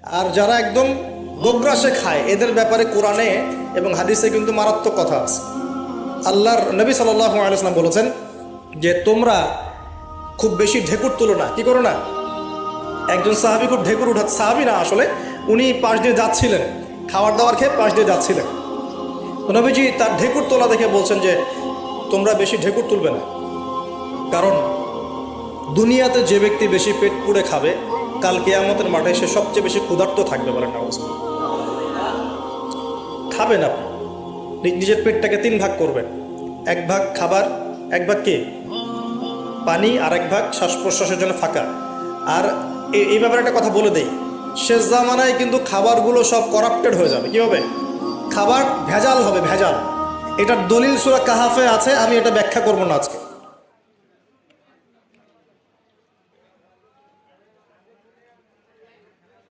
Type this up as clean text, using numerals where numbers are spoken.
আর যারা একদম গোগ্রাসে খায় এদের ব্যাপারে কোরআনে এবং হাদিসে কিন্তু মারাত্মক কথা আছে। আল্লাহর নবী সাল্লাল্লাহু আলাইহি ওয়াসাল্লাম বলেছেন যে তোমরা খুব বেশি ঢেকুর তুলো না। কি করো না? একজন সাহাবী খুব ঢেকুর উঠা, সাহাবী না আসলে, উনি পাশ দিয়ে যাচ্ছিলেন, খাবার দাবার খেয়ে পাশ দিয়ে যাচ্ছিলেন। তো নবীজি তার ঢেকুর তোলা দেখে বলছেন যে তোমরা বেশি ঢেকুর তুলবে না, কারণ দুনিয়াতে যে ব্যক্তি বেশি পেট পুড়ে খাবে কাল কিয়ামতের মাঠে সে সবচেয়ে বেশি ক্ষুধার্ত থাকবে। বলেন না? খাবেন আপনি, নিজের পেটটাকে 3 ভাগ করবেন, 1 ভাগ খাবার, 1 ভাগ কি পানি, আর 1 ভাগ শ্বাস প্রশ্বাসের জন্য ফাঁকা। আর এই ব্যাপারে একটা কথা বলে দেই, শেষ জামানায় কিন্তু খাবারগুলো সব করাপ্টেড হয়ে যাবে। কি হবে? খাবার ভেজাল হবে, ভেজাল। এটার দলিল সূরা কাহাফে আছে, আমি এটা ব্যাখ্যা করবো না আজকে।